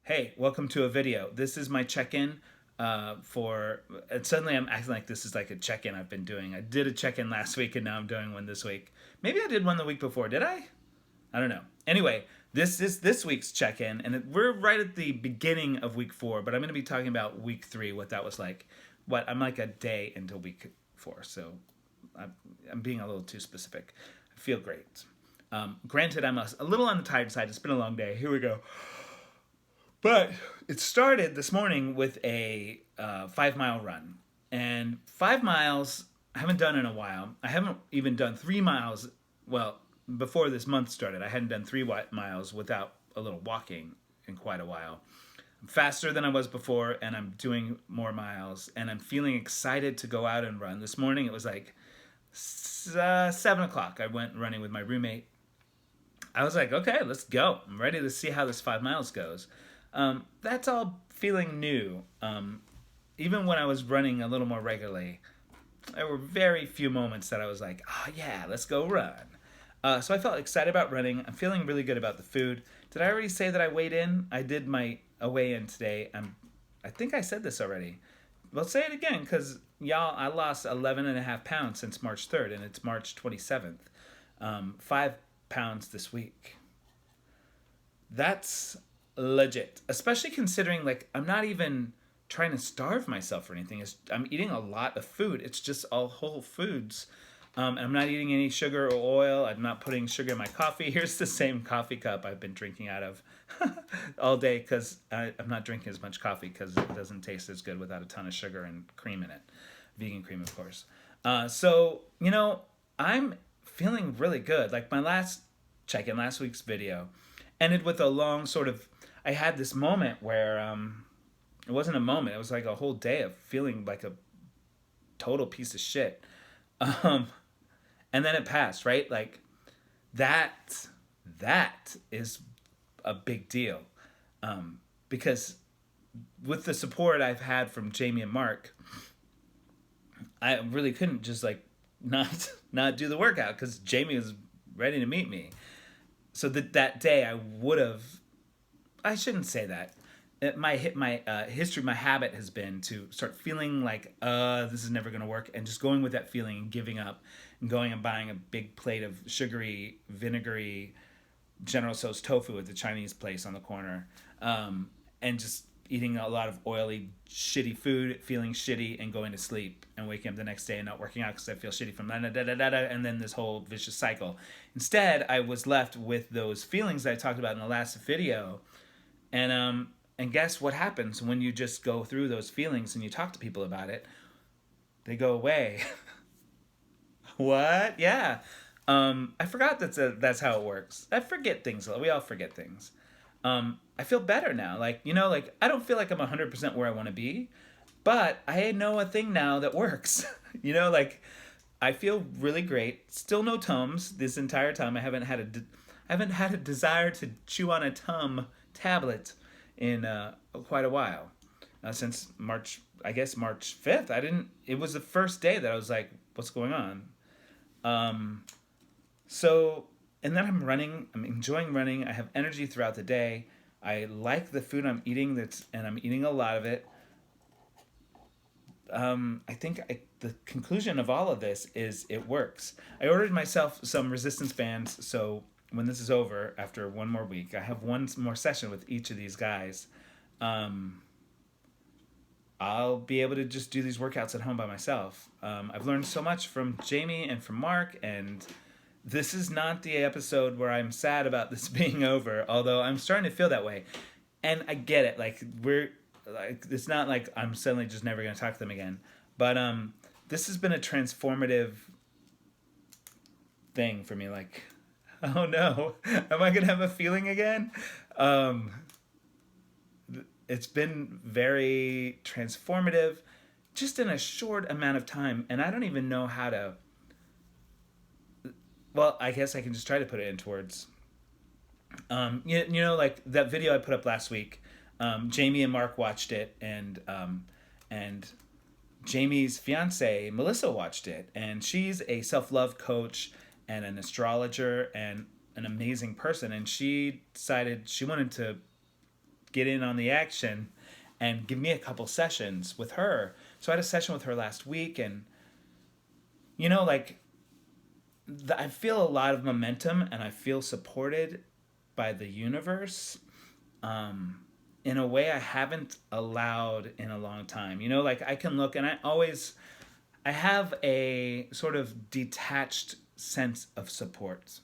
Hey, welcome to a video. This is my check-in and suddenly I'm acting like this is like a check-in I've been doing. I did a check-in last week and now I'm doing one this week. Maybe I did one the week before. Did I? I don't know. Anyway, this is this week's check-in, and we're right at the beginning of week 4, but I'm going to be talking about week 3, what that was like. I'm like a day into week 4, so I'm being a little too specific. I feel great. Granted, I'm a little on the tired side. It's been a long day. Here we go. But it started this morning with a 5 mile run. And 5 miles I haven't done in a while. I haven't even done 3 miles. Well, before this month started, I hadn't done 3 miles without a little walking in quite a while. I'm faster than I was before, and I'm doing more miles, and I'm feeling excited to go out and run. This morning it was like 7 o'clock. I went running with my roommate. I was like, okay, let's go. I'm ready to see how this 5 miles goes. That's all feeling new. Even when I was running a little more regularly, there were very few moments that I was like, oh yeah, let's go run. So I felt excited about running. I'm feeling really good about the food. Did I already say that I weighed in? I did my weigh in today. I think I said this already. Well, say it again, because y'all, I lost 11 and a half pounds since March 3rd, and it's March 27th. 5 pounds this week. That's legit, especially considering like I'm not even trying to starve myself or anything. I'm eating a lot of food. It's just all whole foods. And I'm not eating any sugar or oil. I'm not putting sugar in my coffee. Here's the same coffee cup I've been drinking out of all day, because I'm not drinking as much coffee because it doesn't taste as good without a ton of sugar and cream in it. Vegan cream, of course. So, I'm feeling really good. Like my last check-in, last week's video, ended with a long sort of, I had this moment where it wasn't a moment, it was like a whole day of feeling like a total piece of shit. Um, and then it passed, right? Like that is a big deal. Because with the support I've had from Jamie and Mark, I really couldn't just like not do the workout because Jamie was ready to meet me. So that day I would have, I shouldn't say that. My history, my habit has been to start feeling like this is never going to work, and just going with that feeling and giving up, and going and buying a big plate of sugary, vinegary General Tso's tofu at the Chinese place on the corner, and just eating a lot of oily, shitty food, feeling shitty, and going to sleep, and waking up the next day and not working out because I feel shitty from and then this whole vicious cycle. Instead, I was left with those feelings that I talked about in the last video, and guess what happens when you just go through those feelings and you talk to people about it? They go away. What? Yeah. I forgot that's how it works. I forget things. We all forget things. I feel better now. Like I don't feel like I'm 100% where I want to be, but I know a thing now that works. Like I feel really great. Still no Tums this entire time. I haven't had a desire to chew on a Tum tablet in quite a while, since March. I guess March 5th. It was the first day that I was like, "What's going on?" So, and then I'm running. I'm enjoying running. I have energy throughout the day. I like the food I'm eating. And I'm eating a lot of it. I think the conclusion of all of this is it works. I ordered myself some resistance bands, so when this is over, after one more week, I have one more session with each of these guys. I'll be able to just do these workouts at home by myself. I've learned so much from Jamie and from Mark, and this is not the episode where I'm sad about this being over, although I'm starting to feel that way. And I get it. It's not like I'm suddenly just never going to talk to them again. But this has been a transformative thing for me. Like, oh no, am I going to have a feeling again? It's been very transformative just in a short amount of time. And I don't even know how to, well, I guess I can just try to put it into words. Like that video I put up last week, Jamie and Mark watched it, and Jamie's fiance Melissa watched it, and she's a self-love coach and an astrologer and an amazing person, and she decided she wanted to get in on the action and give me a couple sessions with her. So I had a session with her last week, and like I feel a lot of momentum, and I feel supported by the universe in a way I haven't allowed in a long time. Like I can look, and I have a sort of detached sense of support,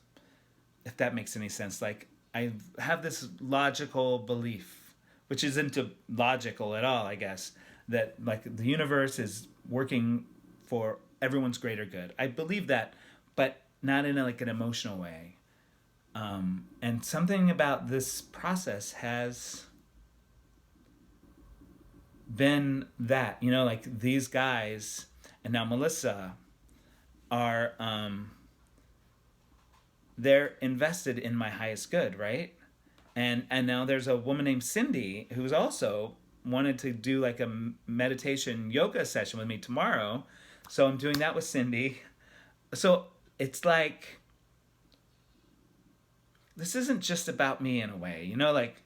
if that makes any sense. Like I have this logical belief, which isn't logical at all, I guess, that like the universe is working for everyone's greater good. I believe that, but not in like an emotional way. And something about this process has been that, like these guys and now Melissa are, they're invested in my highest good, right? And now there's a woman named Cindy who's also wanted to do like a meditation yoga session with me tomorrow. So I'm doing that with Cindy. So it's like, this isn't just about me in a way, like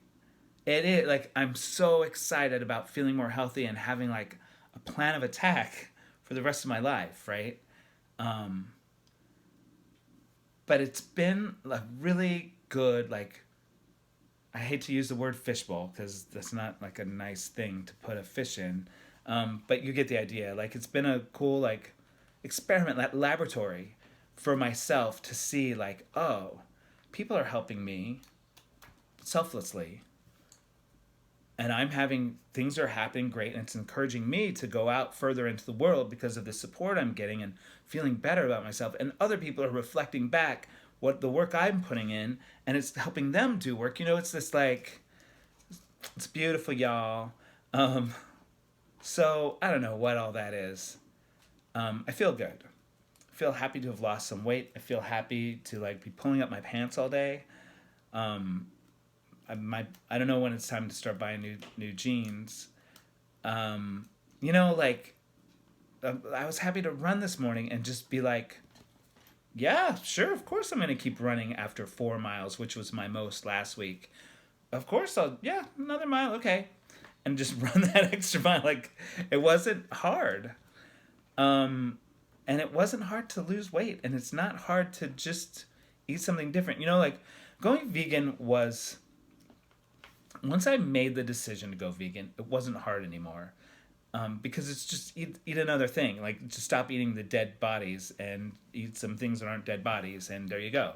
it is like, I'm so excited about feeling more healthy and having like a plan of attack for the rest of my life, right? But it's been a really good, like, I hate to use the word fishbowl because that's not like a nice thing to put a fish in. But you get the idea. Like it's been a cool like experiment, that laboratory for myself to see like, oh, people are helping me selflessly. And things are happening great, and it's encouraging me to go out further into the world because of the support I'm getting and feeling better about myself. And other people are reflecting back what the work I'm putting in, and it's helping them do work. It's this like, it's beautiful, y'all. So I don't know what all that is. I feel good. I feel happy to have lost some weight. I feel happy to like be pulling up my pants all day. I don't know when it's time to start buying new jeans. Like I was happy to run this morning and just be like, yeah, sure, of course I'm going to keep running after 4 miles, which was my most last week. Of course another mile, okay. And just run that extra mile. Like, it wasn't hard. And it wasn't hard to lose weight, and it's not hard to just eat something different. Like, going vegan was... Once I made the decision to go vegan, it wasn't hard anymore. Because it's just eat another thing. Like, just stop eating the dead bodies and eat some things that aren't dead bodies, and there you go.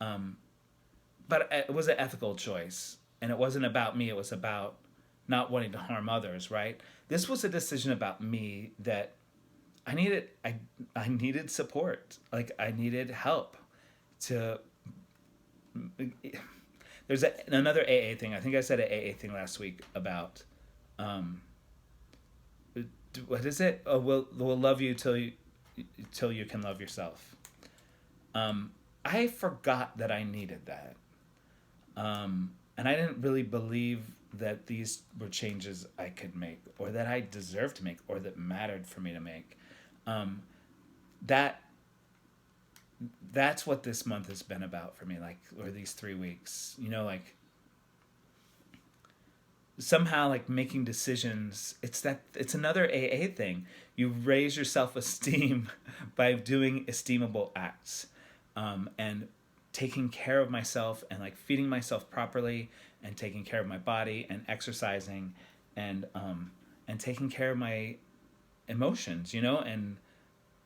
But it was an ethical choice, and it wasn't about me. It was about not wanting to harm others, right? This was a decision about me that I needed. I needed support. Like, I needed help to... There's another AA thing. I think I said an AA thing last week about... what is it? Oh, we'll love you till you can love yourself. I forgot that I needed that. And I didn't really believe that these were changes I could make, or that I deserved to make, or that mattered for me to make. That's what this month has been about for me, like, or these 3 weeks. Like, somehow, like, making decisions, it's another AA thing. You raise your self-esteem by doing esteemable acts, and taking care of myself, and like feeding myself properly, and taking care of my body, and exercising, and taking care of my emotions, and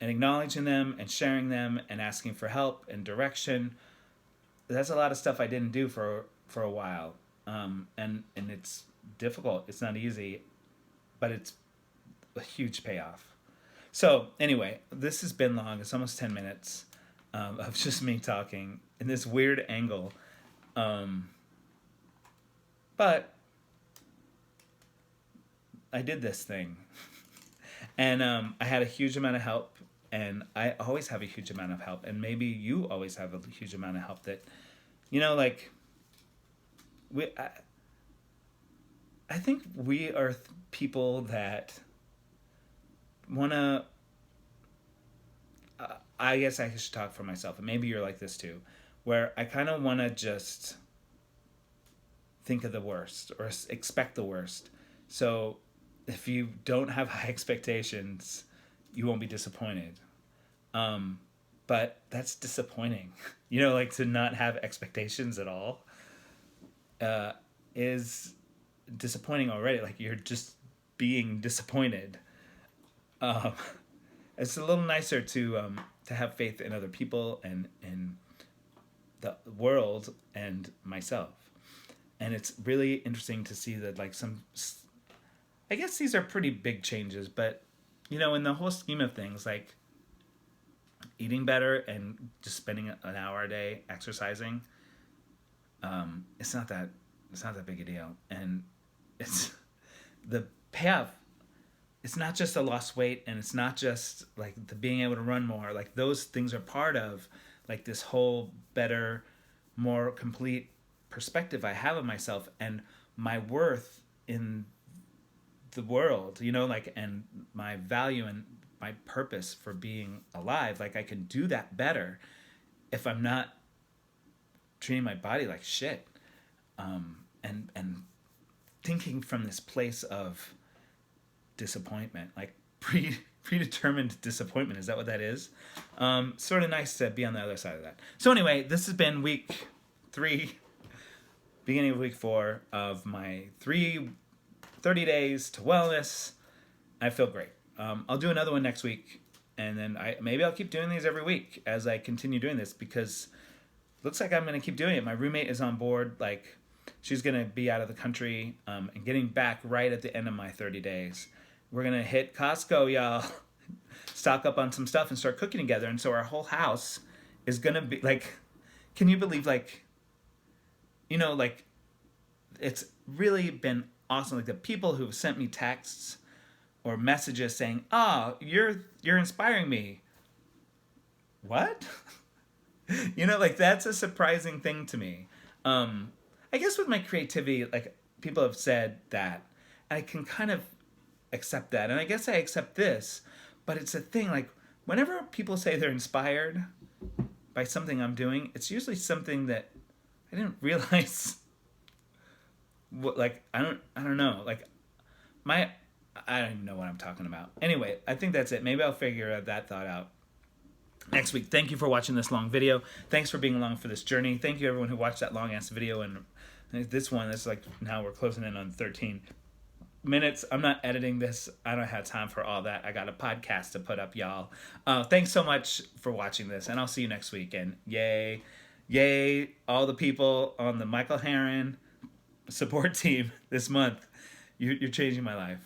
acknowledging them, and sharing them, and asking for help and direction. That's a lot of stuff I didn't do for a while, and it's difficult. It's not easy, but it's a huge payoff. So anyway, this has been long. It's almost 10 minutes of just me talking in this weird angle. But I did this thing. And I had a huge amount of help. And I always have a huge amount of help. And maybe you always have a huge amount of help that, like, I think we are people that want to... I guess I should talk for myself, and maybe you're like this too, where I kind of want to just think of the worst or expect the worst. So if you don't have high expectations, you won't be disappointed. But that's disappointing. Like to not have expectations at all is disappointing already. Like you're just being disappointed. It's a little nicer to have faith in other people and in the world and myself. And it's really interesting to see that like I guess these are pretty big changes, but in the whole scheme of things, like eating better and just spending an hour a day exercising, it's not that big a deal. And it's the payoff. It's not just the lost weight, and it's not just like the being able to run more. Like those things are part of like this whole better, more complete perspective I have of myself and my worth in the world, and my value and my purpose for being alive. Like I can do that better if I'm not treating my body like shit, and thinking from this place of disappointment, like predetermined disappointment. Is that what that is? Sort of nice to be on the other side of that. So anyway, this has been week 3, beginning of week 4 of my 30 days to wellness. I feel great. I'll do another one next week, and then maybe I'll keep doing these every week as I continue doing this, because it looks like I'm going to keep doing it. My roommate is on board. Like she's going to be out of the country and getting back right at the end of my 30 days. We're going to hit Costco, y'all, stock up on some stuff and start cooking together. And so our whole house is going to be like, can you believe like it's really been awesome. Like the people who've sent me texts or messages saying, "Oh, you're inspiring me." What? Like that's a surprising thing to me. I guess with my creativity, like people have said that, and I can kind of accept that, and I guess I accept this, but it's a thing. Like whenever people say they're inspired by something I'm doing, it's usually something that I didn't realize. Like I don't know. Like I don't even know what I'm talking about. Anyway, I think that's it. Maybe I'll figure that thought out next week. Thank you for watching this long video. Thanks for being along for this journey. Thank you everyone who watched that long ass video. And this one is like, now we're closing in on 13 minutes. I'm not editing this. I don't have time for all that. I got a podcast to put up, y'all. Thanks so much for watching this, and I'll see you next week. And yay all the people on the Michael Harren support team this month. You're changing my life.